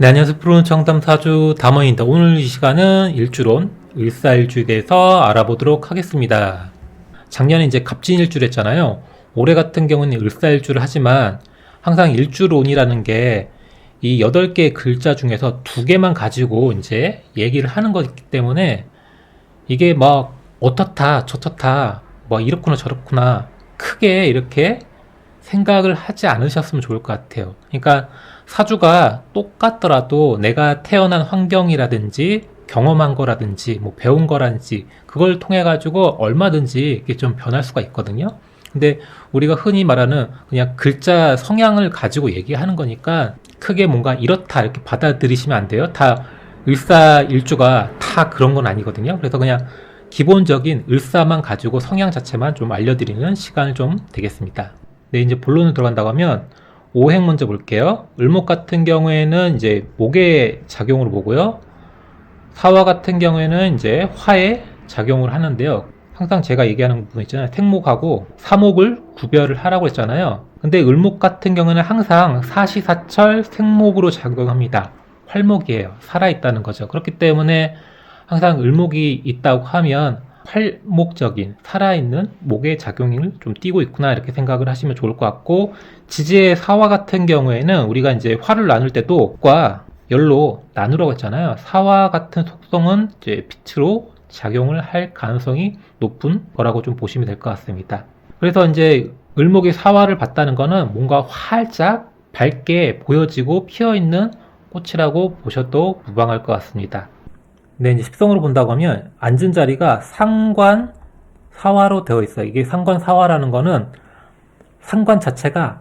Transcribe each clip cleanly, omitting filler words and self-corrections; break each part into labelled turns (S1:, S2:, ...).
S1: 네, 안녕하세요. 프로는 청담사주 담원입니다. 오늘 이 시간은 일주론, 을사일주에 대해서 알아보도록 하겠습니다. 작년에 이제 갑진일주를 했잖아요. 올해 같은 경우는 을사일주를 하지만 항상 일주론이라는 게 이 8개의 글자 중에서 2개만 가지고 이제 얘기를 하는 거기 때문에 이게 막 어떻다, 저렇다, 뭐 이렇구나 저렇구나 크게 이렇게 생각을 하지 않으셨으면 좋을 것 같아요. 그러니까 사주가 똑같더라도 내가 태어난 환경이라든지 경험한 거라든지 뭐 배운 거라든지 그걸 통해 가지고 얼마든지 이게 좀 변할 수가 있거든요. 근데 우리가 흔히 말하는 그냥 글자 성향을 가지고 얘기하는 거니까 크게 뭔가 이렇다 이렇게 받아들이시면 안 돼요. 다 을사일주가 다 그런 건 아니거든요. 그래서 그냥 기본적인 을사만 가지고 성향 자체만 좀 알려드리는 시간을 좀 되겠습니다. 네, 이제 본론으로 들어간다고 하면 오행 먼저 볼게요. 을목 같은 경우에는 이제 목의 작용으로 보고요. 사화 같은 경우에는 이제 화의 작용을 하는데요. 항상 제가 얘기하는 부분 있잖아요. 택목하고 사목을 구별을 하라고 했잖아요. 근데 을목 같은 경우는 항상 사시사철 생목으로 작용합니다. 활목이에요. 살아있다는 거죠. 그렇기 때문에 항상 을목이 있다고 하면 활목적인 살아있는 목의 작용을 좀 띠고 있구나 이렇게 생각을 하시면 좋을 것 같고, 지지의 사화 같은 경우에는 우리가 이제 화를 나눌 때도 과 열로 나누라고 했잖아요. 사화 같은 속성은 이제 빛으로 작용을 할 가능성이 높은 거라고 좀 보시면 될 것 같습니다. 그래서 이제 을목이 사화를 봤다는 거는 뭔가 활짝 밝게 보여지고 피어있는 꽃이라고 보셔도 무방할 것 같습니다. 근데 이제 십성으로 본다고 하면 앉은 자리가 상관 사화로 되어 있어요. 이게 상관 사화라는 거는 상관 자체가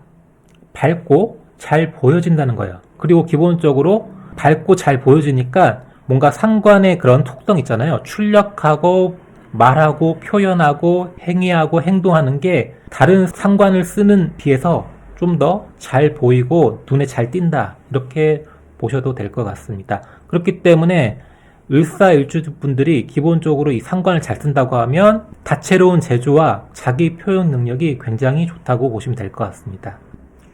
S1: 밝고 잘 보여진다는 거예요. 그리고 기본적으로 밝고 잘 보여지니까 뭔가 상관의 그런 특성 있잖아요. 출력하고 말하고 표현하고 행위하고 행동하는 게 다른 상관을 쓰는 비해서 좀 더 잘 보이고 눈에 잘 띈다 이렇게 보셔도 될 것 같습니다. 그렇기 때문에 을사일주 분들이 기본적으로 이 상관을 잘 쓴다고 하면 다채로운 재주와 자기 표현 능력이 굉장히 좋다고 보시면 될 것 같습니다.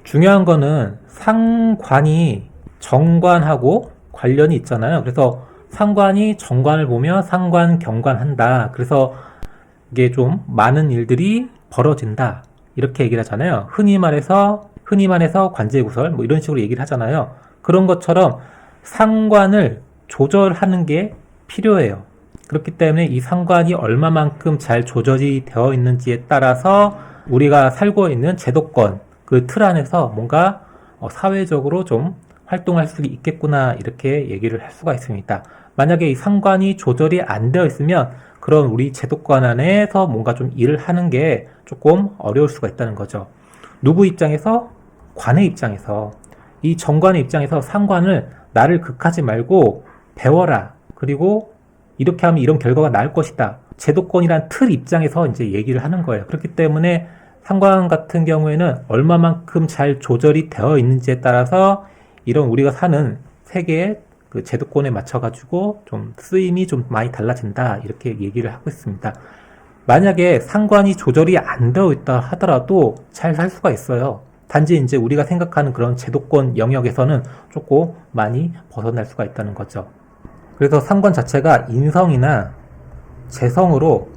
S1: 중요한 거는 상관이 정관하고 관련이 있잖아요. 그래서 상관이 정관을 보면 상관 경관한다. 그래서 이게 좀 많은 일들이 벌어진다. 이렇게 얘기를 하잖아요. 흔히 말해서 관제구설 뭐 이런 식으로 얘기를 하잖아요. 그런 것처럼 상관을 조절하는 게 필요해요. 그렇기 때문에 이 상관이 얼마만큼 잘 조절이 되어 있는지에 따라서 우리가 살고 있는 제도권 그 틀 안에서 뭔가 사회적으로 좀 활동할 수 있겠구나 이렇게 얘기를 할 수가 있습니다. 만약에 이 상관이 조절이 안 되어 있으면 그런 우리 제도권 안에서 뭔가 좀 일을 하는 게 조금 어려울 수가 있다는 거죠. 누구 입장에서? 관의 입장에서. 이 정관의 입장에서 상관을 나를 극하지 말고 배워라. 그리고 이렇게 하면 이런 결과가 나올 것이다. 제도권이란 틀 입장에서 이제 얘기를 하는 거예요. 그렇기 때문에 상관 같은 경우에는 얼마만큼 잘 조절이 되어 있는지에 따라서 이런 우리가 사는 세계의 그 제도권에 맞춰가지고 좀 쓰임이 좀 많이 달라진다. 이렇게 얘기를 하고 있습니다. 만약에 상관이 조절이 안 되어 있다 하더라도 잘 살 수가 있어요. 단지 이제 우리가 생각하는 그런 제도권 영역에서는 조금 많이 벗어날 수가 있다는 거죠. 그래서 상관 자체가 인성이나 재성으로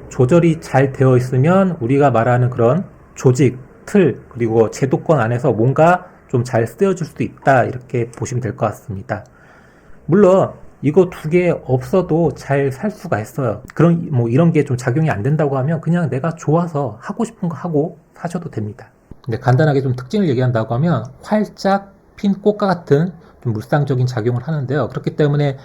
S1: 조절이 잘 되어 있으면 우리가 말하는 그런 조직, 틀, 그리고 제도권 안에서 뭔가 좀 잘 쓰여줄 수도 있다 이렇게 보시면 될 것 같습니다. 물론 이거 2개 없어도 잘 살 수가 있어요. 그런 뭐 이런 게 좀 작용이 안 된다고 하면 그냥 내가 좋아서 하고 싶은 거 하고 사셔도 됩니다. 근데 간단하게 좀 특징을 얘기한다고 하면 활짝 핀 꽃과 같은 좀 물상적인 작용을 하는데요. 그렇기 때문에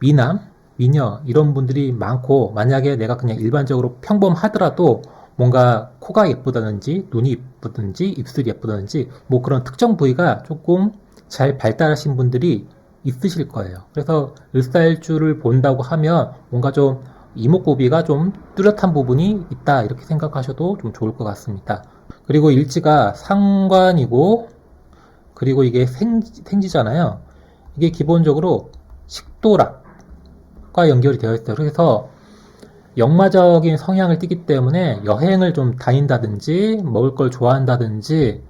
S1: 미남, 미녀 이런 분들이 많고, 만약에 내가 그냥 일반적으로 평범하더라도 뭔가 코가 예쁘다든지 눈이 예쁘든지 입술이 예쁘다든지 뭐 그런 특정 부위가 조금 잘 발달하신 분들이 있으실 거예요. 그래서 을사일주를 본다고 하면 뭔가 좀 이목구비가 좀 뚜렷한 부분이 있다 이렇게 생각하셔도 좀 좋을 것 같습니다. 그리고 일지가 상관이고, 그리고 이게 생지잖아요. 이게 기본적으로 식도락과 연결이 되어 있어요. 그래서 역마적인 성향을 띠기 때문에 여행을 좀 다닌다든지 먹을 걸 좋아한다든지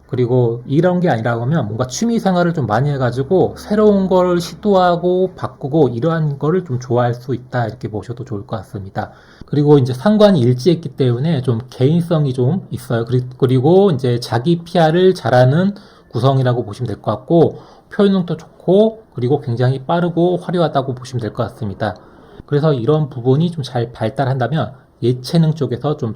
S1: 그리고 이런 게 아니라 하면 뭔가 취미 생활을 좀 많이 해가지고 새로운 걸 시도하고 바꾸고 이러한 거를 좀 좋아할 수 있다 이렇게 보셔도 좋을 것 같습니다. 그리고 이제 상관이 일치했기 때문에 좀 개인성이 좀 있어요. 그리고 이제 자기 PR을 잘하는 구성이라고 보시면 될 것 같고 표현력도 좋고 그리고 굉장히 빠르고 화려하다고 보시면 될 것 같습니다. 그래서 이런 부분이 좀 잘 발달한다면 예체능 쪽에서 좀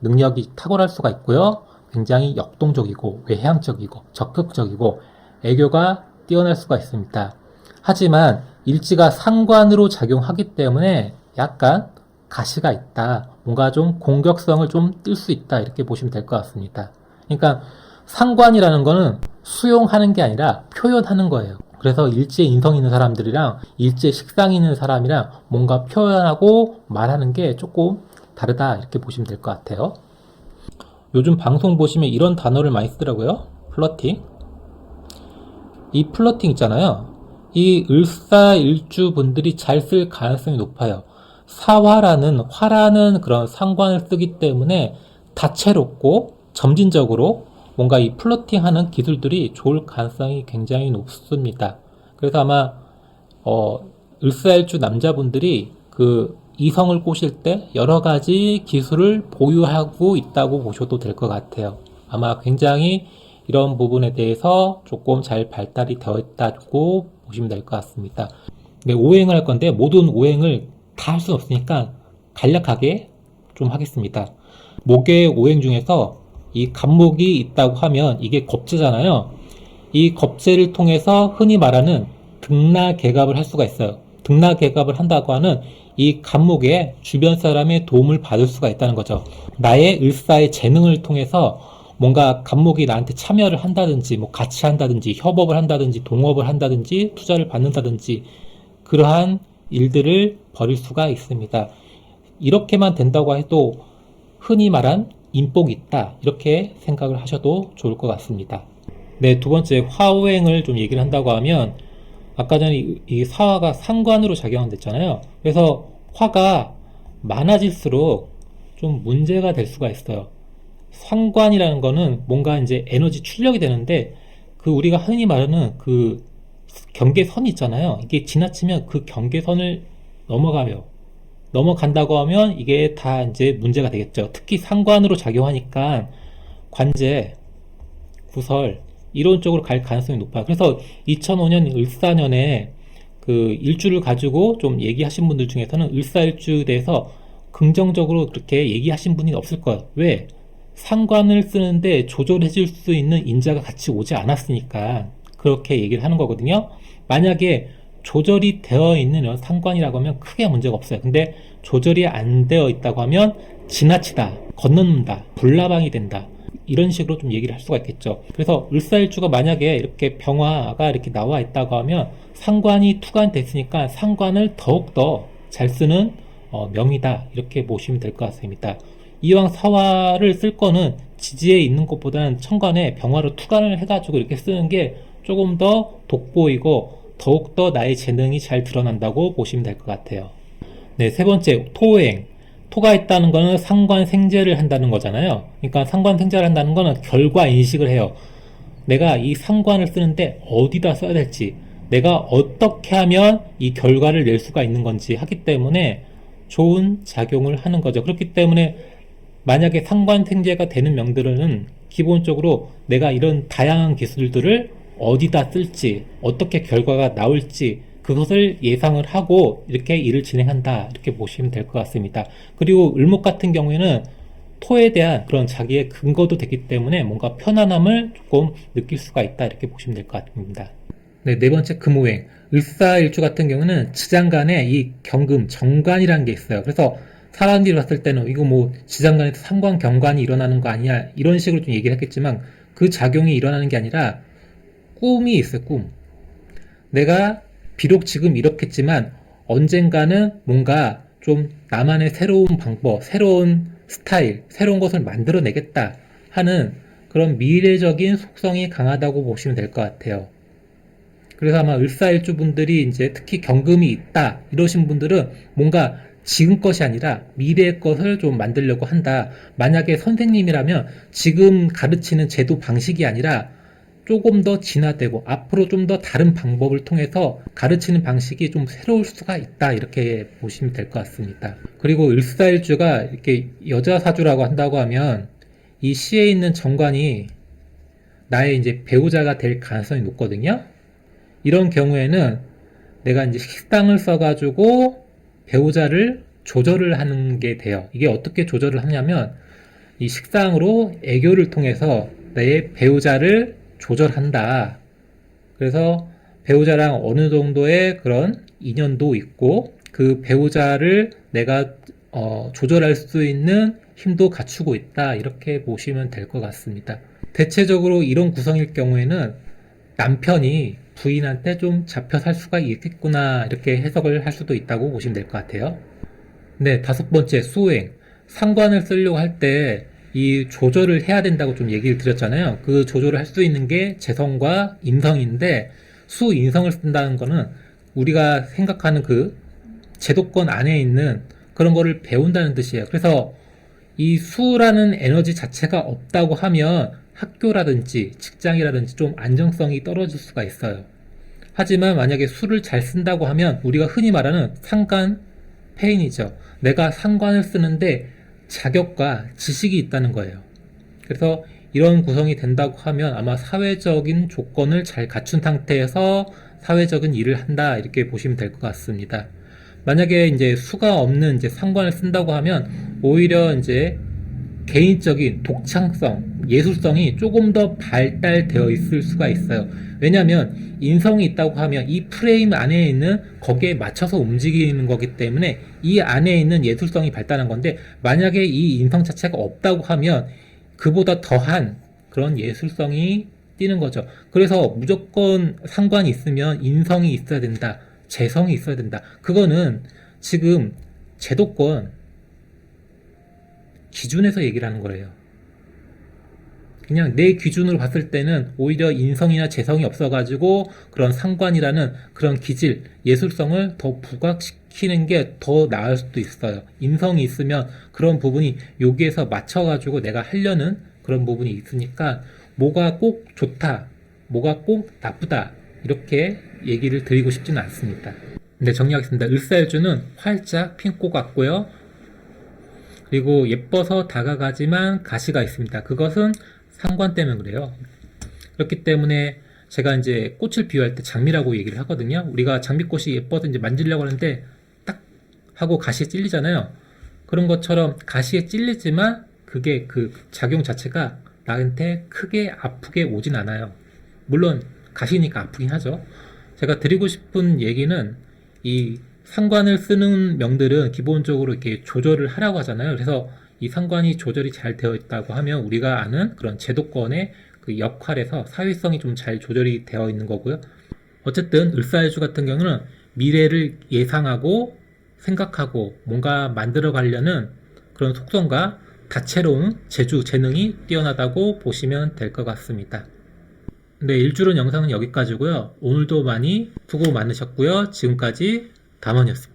S1: 능력이 탁월할 수가 있고요. 굉장히 역동적이고 외향적이고 적극적이고 애교가 뛰어날 수가 있습니다. 하지만 일지가 상관으로 작용하기 때문에 약간 가시가 있다. 뭔가 좀 공격성을 좀 띨 수 있다. 이렇게 보시면 될 것 같습니다. 그러니까 상관이라는 거는 수용하는 게 아니라 표현하는 거예요. 그래서 일지에 인성 있는 사람들이랑 일지에 식상이 있는 사람이랑 뭔가 표현하고 말하는 게 조금 다르다. 이렇게 보시면 될 것 같아요. 요즘 방송 보시면 이런 단어를 많이 쓰더라고요. 플러팅. 이 플러팅 있잖아요. 이 을사일주 분들이 잘 쓸 가능성이 높아요. 화라는 그런 상관을 쓰기 때문에 다채롭고 점진적으로 뭔가 이 플러팅 하는 기술들이 좋을 가능성이 굉장히 높습니다. 그래서 아마, 을사일주 남자분들이 그 이성을 꼬실 때 여러 가지 기술을 보유하고 있다고 보셔도 될 것 같아요. 아마 굉장히 이런 부분에 대해서 조금 잘 발달이 되어 있다고 보시면 될 것 같습니다. 네, 오행을 할 건데 모든 오행을 다 할 수는 없으니까 간략하게 좀 하겠습니다. 목의 오행 중에서 이 간목이 있다고 하면 이게 겁재잖아요. 이 겁재를 통해서 흔히 말하는 등나개갑을 할 수가 있어요. 등나개갑을 한다고 하는 이 간목에 주변 사람의 도움을 받을 수가 있다는 거죠. 나의 을사의 재능을 통해서 뭔가 간목이 나한테 참여를 한다든지 뭐 같이 한다든지 협업을 한다든지 동업을 한다든지 투자를 받는다든지 그러한 일들을 벌일 수가 있습니다. 이렇게만 된다고 해도 흔히 말한 인복이 있다 이렇게 생각을 하셔도 좋을 것 같습니다. 네, 두 번째 화오행을 좀 얘기를 한다고 하면 아까 전에 이 사화가 상관으로 작용됐잖아요. 그래서 화가 많아질수록 좀 문제가 될 수가 있어요. 상관이라는 거는 뭔가 이제 에너지 출력이 되는데 그 우리가 흔히 말하는 그 경계선이 있잖아요. 이게 지나치면 그 경계선을 넘어가요. 넘어간다고 하면 이게 다 이제 문제가 되겠죠. 특히 상관으로 작용하니까 관제, 구설 이런 쪽으로 갈 가능성이 높아요. 그래서 2005년 을사년에 그 일주를 가지고 좀 얘기하신 분들 중에서는 을사일주에 대해서 긍정적으로 그렇게 얘기하신 분이 없을 거예요. 왜? 상관을 쓰는데 조절해 줄 수 있는 인자가 같이 오지 않았으니까 그렇게 얘기를 하는 거거든요. 만약에 조절이 되어 있는 이런 상관이라고 하면 크게 문제가 없어요. 근데 조절이 안 되어 있다고 하면 지나치다, 건너는다, 불나방이 된다. 이런 식으로 좀 얘기를 할 수가 있겠죠. 그래서 을사일주가 만약에 이렇게 병화가 이렇게 나와 있다고 하면 상관이 투관됐으니까 상관을 더욱더 잘 쓰는 명이다. 이렇게 보시면 될 것 같습니다. 이왕 사화를 쓸 거는 지지에 있는 것보다는 천간에 병화로 투관을 해가지고 이렇게 쓰는 게 조금 더 돋보이고 더욱더 나의 재능이 잘 드러난다고 보시면 될 것 같아요. 네, 세 번째 토행. 토가 있다는 거는 상관생재를 한다는 거잖아요. 그러니까 상관생재를 한다는 거는 결과 인식을 해요. 내가 이 상관을 쓰는데 어디다 써야 될지, 내가 어떻게 하면 이 결과를 낼 수가 있는 건지 하기 때문에 좋은 작용을 하는 거죠. 그렇기 때문에 만약에 상관생재가 되는 명들은 기본적으로 내가 이런 다양한 기술들을 어디다 쓸지, 어떻게 결과가 나올지 그것을 예상을 하고 이렇게 일을 진행한다 이렇게 보시면 될 것 같습니다. 그리고 을목 같은 경우에는 토에 대한 그런 자기의 근거도 되기 때문에 뭔가 편안함을 조금 느낄 수가 있다 이렇게 보시면 될 것 같습니다. 네, 네 번째 금오행. 을사일주 같은 경우는 지장간에 이 경금, 정관이라는 게 있어요. 그래서 사람들이 봤을 때는 이거 뭐 지장간에서 상관 경관이 일어나는 거 아니야 이런 식으로 좀 얘기를 했겠지만 그 작용이 일어나는 게 아니라 꿈이 있어요. 꿈. 내가 비록 지금 이렇겠지만 언젠가는 뭔가 좀 나만의 새로운 방법, 새로운 스타일, 새로운 것을 만들어내겠다 하는 그런 미래적인 속성이 강하다고 보시면 될 것 같아요. 그래서 아마 을사일주 분들이 이제 특히 경금이 있다 이러신 분들은 뭔가 지금 것이 아니라 미래의 것을 좀 만들려고 한다. 만약에 선생님이라면 지금 가르치는 제도 방식이 아니라 조금 더 진화되고 앞으로 좀 더 다른 방법을 통해서 가르치는 방식이 좀 새로울 수가 있다. 이렇게 보시면 될 것 같습니다. 그리고 일사일주가 이렇게 여자 사주라고 한다고 하면 이 시에 있는 정관이 나의 이제 배우자가 될 가능성이 높거든요. 이런 경우에는 내가 이제 식당을 써가지고 배우자를 조절을 하는 게 돼요. 이게 어떻게 조절을 하냐면 이 식당으로 애교를 통해서 내 배우자를 조절한다. 그래서 배우자랑 어느 정도의 그런 인연도 있고 그 배우자를 내가 조절할 수 있는 힘도 갖추고 있다. 이렇게 보시면 될 것 같습니다. 대체적으로 이런 구성일 경우에는 남편이 부인한테 좀 잡혀 살 수가 있겠구나 이렇게 해석을 할 수도 있다고 보시면 될 것 같아요. 네, 다섯 번째 수행. 상관을 쓰려고 할 때 이 조절을 해야 된다고 좀 얘기를 드렸잖아요. 그 조절을 할 수 있는 게 재성과 임성인데 수인성을 쓴다는 거는 우리가 생각하는 그 제도권 안에 있는 그런 거를 배운다는 뜻이에요. 그래서 이 수라는 에너지 자체가 없다고 하면 학교라든지 직장이라든지 좀 안정성이 떨어질 수가 있어요. 하지만 만약에 수를 잘 쓴다고 하면 우리가 흔히 말하는 상관 페인이죠. 내가 상관을 쓰는데 자격과 지식이 있다는 거예요. 그래서 이런 구성이 된다고 하면 아마 사회적인 조건을 잘 갖춘 상태에서 사회적인 일을 한다 이렇게 보시면 될 것 같습니다. 만약에 이제 수가 없는 이제 상관을 쓴다고 하면 오히려 이제 개인적인 독창성, 예술성이 조금 더 발달되어 있을 수가 있어요. 왜냐하면 인성이 있다고 하면 이 프레임 안에 있는 거기에 맞춰서 움직이는 거기 때문에 이 안에 있는 예술성이 발달한 건데 만약에 이 인성 자체가 없다고 하면 그보다 더한 그런 예술성이 띄는 거죠. 그래서 무조건 상관이 있으면 인성이 있어야 된다. 재성이 있어야 된다. 그거는 지금 제도권 기준에서 얘기를 하는 거예요. 그냥 내 기준으로 봤을 때는 오히려 인성이나 재성이 없어가지고 그런 상관이라는 그런 기질, 예술성을 더 부각시키는 게 더 나을 수도 있어요. 인성이 있으면 그런 부분이 여기에서 맞춰가지고 내가 하려는 그런 부분이 있으니까 뭐가 꼭 좋다, 뭐가 꼭 나쁘다 이렇게 얘기를 드리고 싶지는 않습니다. 네, 정리하겠습니다. 을사일주는 활짝 핀 꽃 같고요. 그리고 예뻐서 다가가지만 가시가 있습니다. 그것은 상관 때문에 그래요. 그렇기 때문에 제가 이제 꽃을 비유할 때 장미라고 얘기를 하거든요. 우리가 장미꽃이 예뻐서 이제 만지려고 하는데 딱 하고 가시에 찔리잖아요. 그런 것처럼 가시에 찔리지만 그게 그 작용 자체가 나한테 크게 아프게 오진 않아요. 물론 가시니까 아프긴 하죠. 제가 드리고 싶은 얘기는 이 상관을 쓰는 명들은 기본적으로 이렇게 조절을 하라고 하잖아요. 그래서 이 상관이 조절이 잘 되어 있다고 하면 우리가 아는 그런 제도권의 그 역할에서 사회성이 좀 잘 조절이 되어 있는 거고요. 어쨌든 을사일주 같은 경우는 미래를 예상하고 생각하고 뭔가 만들어 가려는 그런 속성과 다채로운 재주, 재능이 뛰어나다고 보시면 될 것 같습니다. 네, 일주론 영상은 여기까지고요. 오늘도 많이 수고 많으셨고요. 지금까지 담원이었습니다.